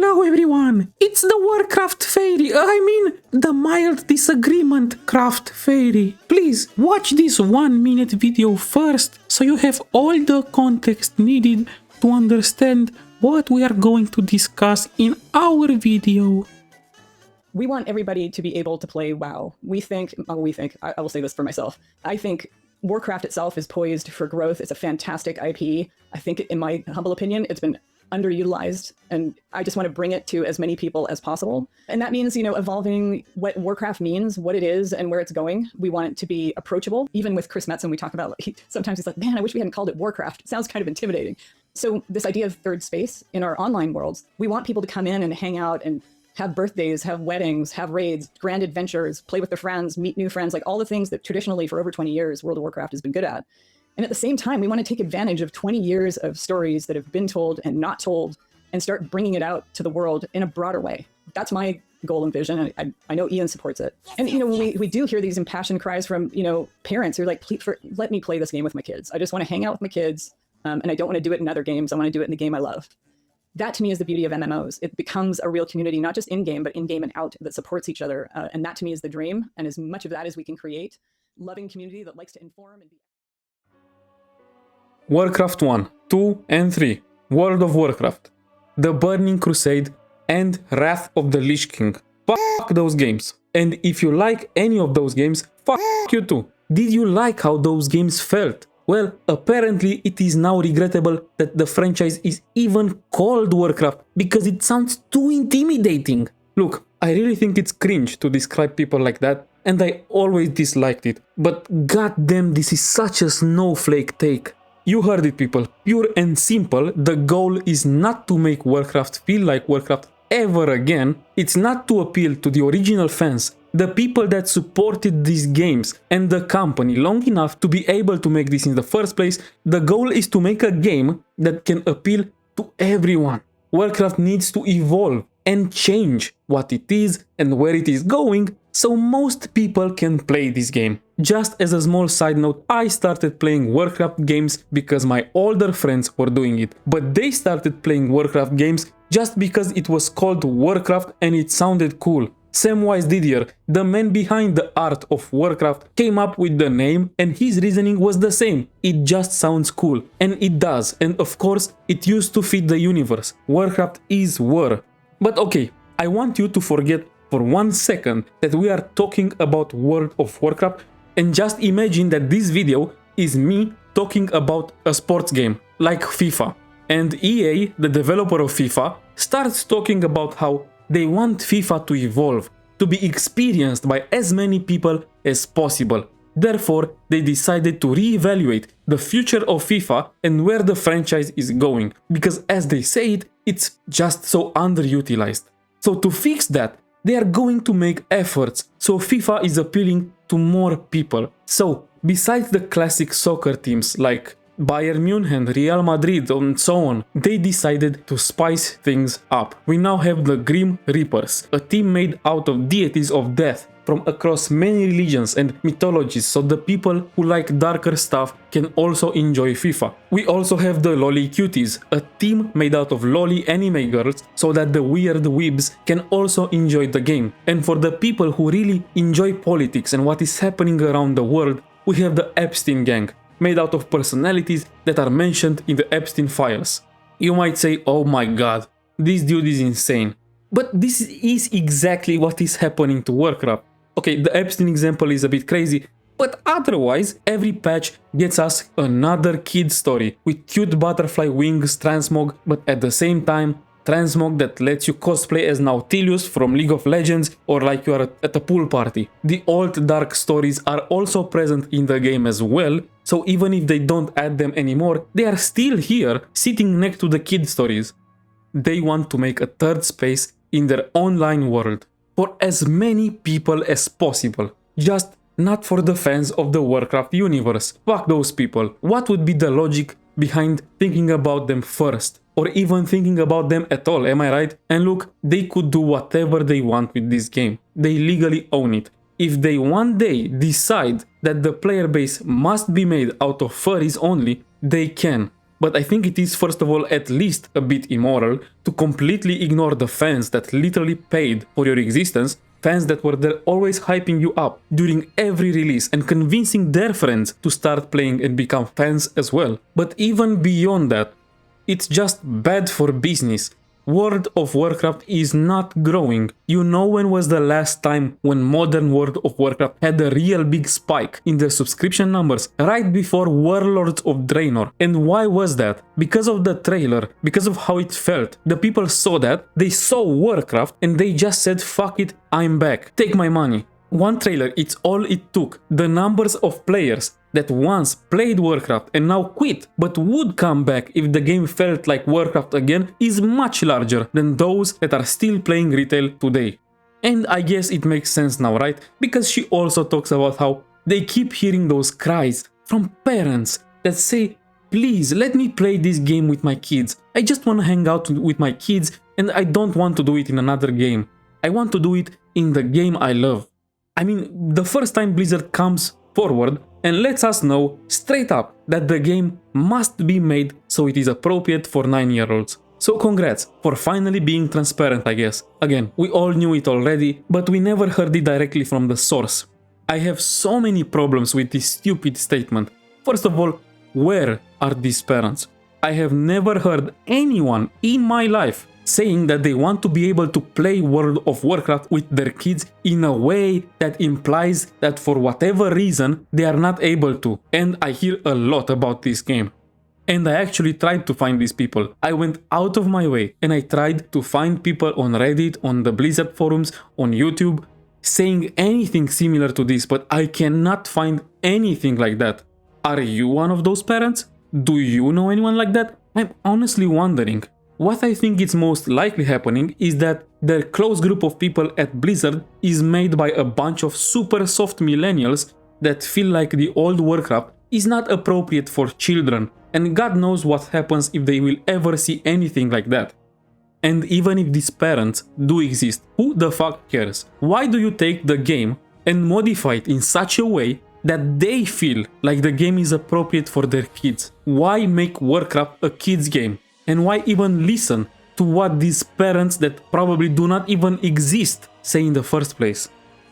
Hello everyone, it's the Warcraft Fairy, the mild disagreement craft fairy. Please watch this 1-minute video first so you have all the context needed to understand what we are going to discuss in our video. We want everybody to be able to play WoW. I will say this for myself, I think Warcraft itself is poised for growth. It's a fantastic IP. I think, in my humble opinion, it's been underutilized, and I just want to bring it to as many people as possible. And that means, evolving what Warcraft means, what it is, and where it's going. We want it to be approachable. Even with Chris Metzen, we talk about, sometimes he's like, man, I wish we hadn't called it Warcraft. It sounds kind of intimidating. So this idea of third space in our online worlds, we want people to come in and hang out and have birthdays, have weddings, have raids, grand adventures, play with their friends, meet new friends, like all the things that traditionally for over 20 years World of Warcraft has been good at. And at the same time, we want to take advantage of 20 years of stories that have been told and not told and start bringing it out to the world in a broader way. That's my goal and vision. And I know Ian supports it. And, when we do hear these impassioned cries from, parents who are like, please, let me play this game with my kids. I just want to hang out with my kids. And I don't want to do it in other games. I want to do it in the game I love. That to me is the beauty of MMOs. It becomes a real community, not just in-game, but in-game and out, that supports each other. And that to me is the dream. And as much of that as we can create, loving community that likes to inform and be... Warcraft 1, 2, and 3, World of Warcraft, The Burning Crusade, and Wrath of the Lich King. Fuck those games. And if you like any of those games, fuck you too. Did you like how those games felt? Well, apparently it is now regrettable that the franchise is even called Warcraft because it sounds too intimidating. Look, I really think it's cringe to describe people like that, and I always disliked it. But goddamn, this is such a snowflake take. You heard it, people. Pure and simple, the goal is not to make Warcraft feel like Warcraft ever again. It's not to appeal to the original fans, the people that supported these games and the company long enough to be able to make this in the first place. The goal is to make a game that can appeal to everyone. Warcraft needs to evolve and change what it is and where it is going so most people can play this game. Just as a small side note, I started playing Warcraft games because my older friends were doing it, but they started playing Warcraft games just because it was called Warcraft and it sounded cool. Samwise Didier, the man behind the art of Warcraft, came up with the name and his reasoning was the same. It just sounds cool. And it does. And of course, it used to fit the universe. Warcraft is war. But okay, I want you to forget for 1 second that we are talking about World of Warcraft and just imagine that this video is me talking about a sports game like FIFA. And EA, the developer of FIFA, starts talking about how they want FIFA to evolve, to be experienced by as many people as possible. Therefore, they decided to reevaluate the future of FIFA and where the franchise is going, because as they say it, it's just so underutilized. So to fix that, they are going to make efforts so FIFA is appealing to more people. So, besides the classic soccer teams like Bayern Munich, Real Madrid and so on, they decided to spice things up. We now have the Grim Reapers, a team made out of deities of death from across many religions and mythologies, so the people who like darker stuff can also enjoy FIFA. We also have the Loli Cuties, a team made out of loli anime girls, so that the weird weebs can also enjoy the game. And for the people who really enjoy politics and what is happening around the world, we have the Epstein gang, made out of personalities that are mentioned in the Epstein files. You might say, oh my god, this dude is insane. But this is exactly what is happening to Warcraft. Okay, the Epstein example is a bit crazy, but otherwise, every patch gets us another kid story with cute butterfly wings transmog, but at the same time, transmog that lets you cosplay as Nautilus from League of Legends or like you are at a pool party. The old dark stories are also present in the game as well, so even if they don't add them anymore, they are still here, sitting next to the kid stories. They want to make a third space in their online world for as many people as possible, just not for the fans of the Warcraft universe. Fuck those people. What would be the logic behind thinking about them first? Or even thinking about them at all, am I right? And look, they could do whatever they want with this game. They legally own it. If they one day decide that the player base must be made out of furries only, they can. but I think it is first of all at least a bit immoral to completely ignore the fans that literally paid for your existence, fans that were there always hyping you up during every release and convincing their friends to start playing and become fans as well. But even beyond that, it's just bad for business. World of Warcraft is not growing. You know when was the last time when modern World of Warcraft had a real big spike in their subscription numbers? Right before Warlords of Draenor. And why was that? Because of the trailer, because of how it felt. The people saw that, they saw Warcraft and they just said fuck it, I'm back, take my money. One trailer, it's all it took. The numbers of players that once played Warcraft and now quit, but would come back if the game felt like Warcraft again, is much larger than those that are still playing retail today. And I guess it makes sense now, right? Because she also talks about how they keep hearing those cries from parents that say, please let me play this game with my kids. I just want to hang out with my kids and I don't want to do it in another game. I want to do it in the game I love. I mean, the first time Blizzard comes forward and lets us know straight up that the game must be made so it is appropriate for 9-year-olds. So congrats for finally being transparent, I guess. Again, we all knew it already, but we never heard it directly from the source. I have so many problems with this stupid statement. First of all, where are these parents? I have never heard anyone in my life saying that they want to be able to play World of Warcraft with their kids in a way that implies that for whatever reason they are not able to. And I hear a lot about this game. And I actually tried to find these people. I went out of my way and I tried to find people on Reddit, on the Blizzard forums, on YouTube, saying anything similar to this, but I cannot find anything like that. Are you one of those parents? Do you know anyone like that? I'm honestly wondering. What I think is most likely happening is that their close group of people at Blizzard is made by a bunch of super soft millennials that feel like the old Warcraft is not appropriate for children, and God knows what happens if they will ever see anything like that. And even if these parents do exist, who the fuck cares? Why do you take the game and modify it in such a way that they feel like the game is appropriate for their kids? Why make Warcraft a kids game? And why even listen to what these parents that probably do not even exist say in the first place?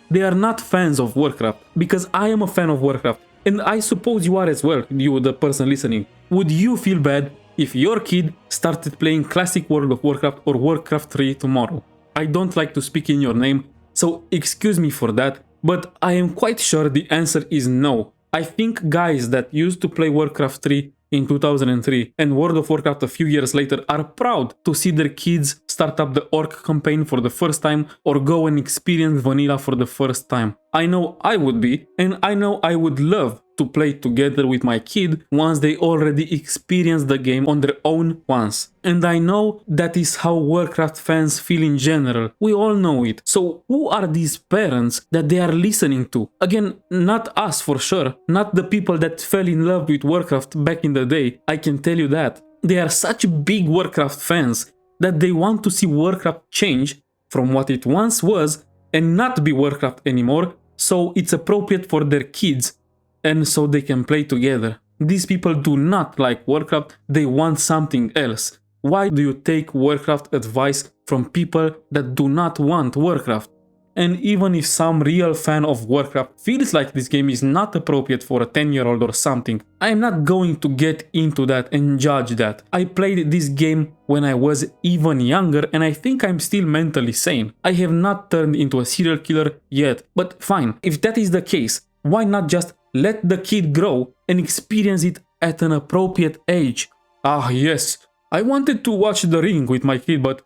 They are not fans of Warcraft, because I am a fan of Warcraft, and I suppose you are as well, you the person listening. Would you feel bad if your kid started playing classic World of Warcraft or Warcraft 3 tomorrow? I don't like to speak in your name, so excuse me for that, but I am quite sure the answer is no. I think guys that used to play Warcraft 3 in 2003 and World of Warcraft a few years later are proud to see their kids start up the Orc campaign for the first time or go and experience vanilla for the first time. I know I would be, and I know I would love to play together with my kid once they already experience the game on their own once. And I know that is how Warcraft fans feel in general. We all know it. So who are these parents that they are listening to? Again, not us for sure. Not the people that fell in love with Warcraft back in the day. I can tell you that. They are such big Warcraft fans that they want to see Warcraft change from what it once was and not be Warcraft anymore, so it's appropriate for their kids and so they can play together. These people do not like Warcraft, they want something else. Why do you take Warcraft advice from people that do not want Warcraft? And even if some real fan of Warcraft feels like this game is not appropriate for a 10-year-old or something, I am not going to get into that and judge that. I played this game when I was even younger and I think I'm still mentally sane. I have not turned into a serial killer yet, but fine, if that is the case, why not just let the kid grow and experience it at an appropriate age? Ah yes, I wanted to watch The Ring with my kid, but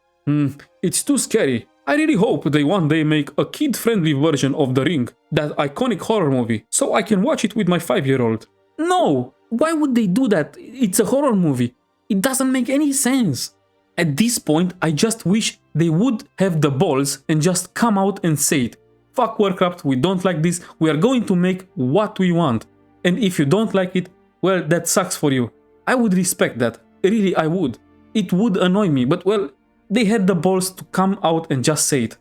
it's too scary. I really hope they one day make a kid-friendly version of The Ring, that iconic horror movie, so I can watch it with my 5-year-old. No! Why would they do that? It's a horror movie. It doesn't make any sense. At this point, I just wish they would have the balls and just come out and say it. Fuck Warcraft, we don't like this, we are going to make what we want. And if you don't like it, well, that sucks for you. I would respect that. Really, I would. It would annoy me, but well, they had the balls to come out and just say it.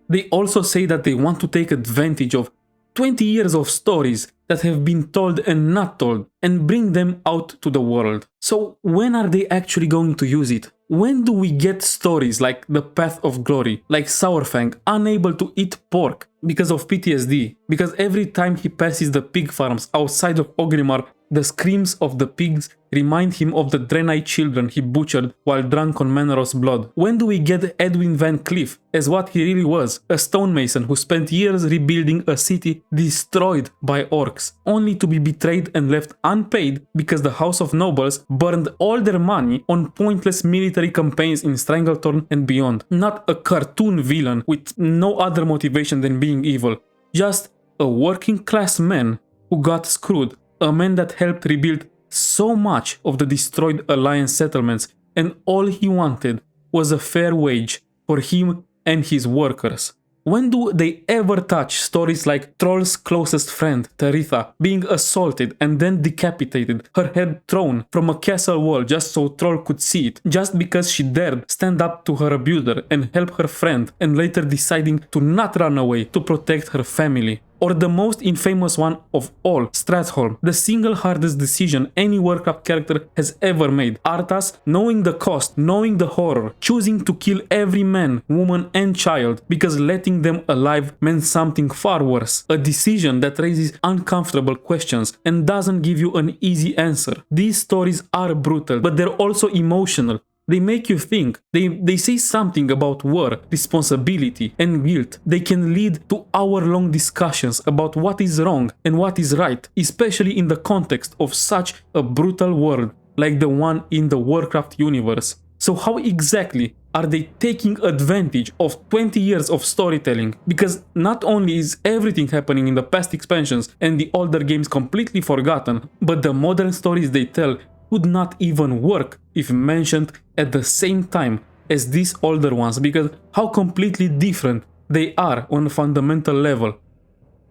They also say that they want to take advantage of 20 years of stories that have been told and not told and bring them out to the world. So when are they actually going to use it? When do we get stories like The Path of Glory, like Sourfang, unable to eat pork because of PTSD? Because every time he passes the pig farms outside of Ogrimmar, the screams of the pigs remind him of the Draenei children he butchered while drunk on Manoros's blood. When do we get Edwin Van Cleef as what he really was, a stonemason who spent years rebuilding a city destroyed by orcs, only to be betrayed and left unpaid because the House of Nobles burned all their money on pointless military campaigns in Stranglethorn and beyond. Not a cartoon villain with no other motivation than being evil, just a working class man who got screwed, a man that helped rebuild so much of the destroyed Alliance settlements, and all he wanted was a fair wage for him and his workers. When do they ever touch stories like Troll's closest friend, Taritha, being assaulted and then decapitated, her head thrown from a castle wall just so Troll could see it, just because she dared stand up to her abuser and help her friend, and later deciding to not run away to protect her family? Or the most infamous one of all, Stratholm, the single hardest decision any Warcraft character has ever made. Arthas, knowing the cost, knowing the horror, choosing to kill every man, woman and child because letting them alive meant something far worse. A decision that raises uncomfortable questions and doesn't give you an easy answer. These stories are brutal, but they're also emotional. They make you think. They say something about war, responsibility, and guilt. They can lead to hour-long discussions about what is wrong and what is right, especially in the context of such a brutal world like the one in the Warcraft universe. So how exactly are they taking advantage of 20 years of storytelling? Because not only is everything happening in the past expansions and the older games completely forgotten, but the modern stories they tell would not even work if mentioned at the same time as these older ones, because how completely different they are on a fundamental level.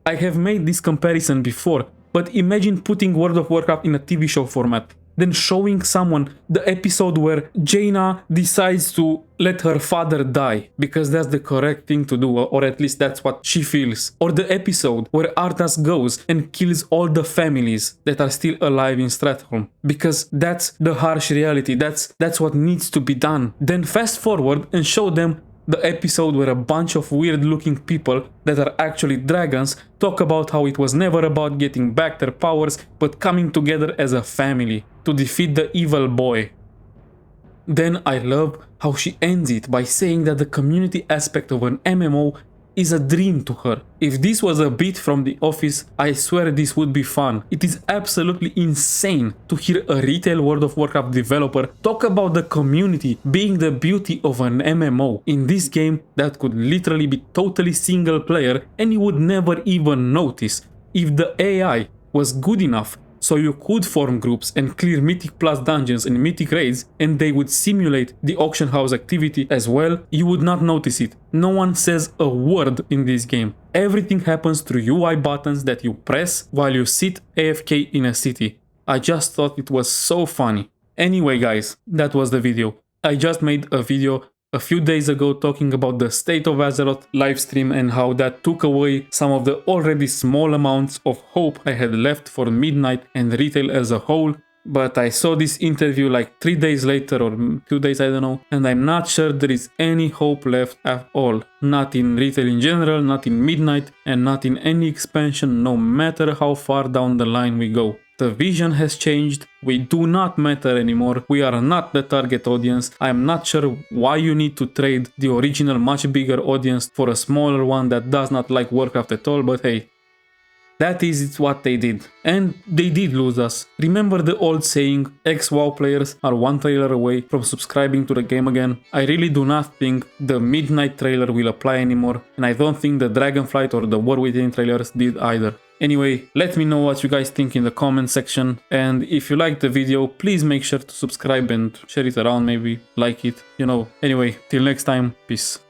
I have made this comparison before, but imagine putting World of Warcraft in a TV show format, then showing someone the episode where Jaina decides to let her father die because that's the correct thing to do, or at least that's what she feels. Or the episode where Arthas goes and kills all the families that are still alive in Stratholm, because that's the harsh reality, that's what needs to be done. Then fast forward and show them the episode where a bunch of weird looking people that are actually dragons talk about how it was never about getting back their powers but coming together as a family to defeat the evil boy. Then I love how she ends it by saying that the community aspect of an MMO is a dream to her. If this was a bit from The Office, I swear this would be fun. It is absolutely insane to hear a retail World of Warcraft developer talk about the community being the beauty of an MMO in this game that could literally be totally single player and you would never even notice if the AI was good enough so you could form groups and clear Mythic Plus dungeons and Mythic raids, and they would simulate the auction house activity as well. You would not notice it. No one says a word in this game. Everything happens through UI buttons that you press while you sit AFK in a city. I just thought it was so funny. Anyway guys, that was the video. I just made a video a few days ago talking about the State of Azeroth livestream and how that took away some of the already small amounts of hope I had left for Midnight and retail as a whole. But I saw this interview like 3 days later or 2 days, I don't know, and I'm not sure there is any hope left at all. Not in retail in general, not in Midnight, and not in any expansion, no matter how far down the line we go. The vision has changed, we do not matter anymore, we are not the target audience. I am not sure why you need to trade the original much bigger audience for a smaller one that does not like Warcraft at all, but hey, that is what they did. And they did lose us. Remember the old saying, ex-WoW players are one trailer away from subscribing to the game again? I really do not think the Midnight trailer will apply anymore, and I don't think the Dragonflight or the War Within trailers did either. Anyway, let me know what you guys think in the comment section, and if you liked the video, please make sure to subscribe and share it around, maybe like it, you know. Anyway, till next time, peace.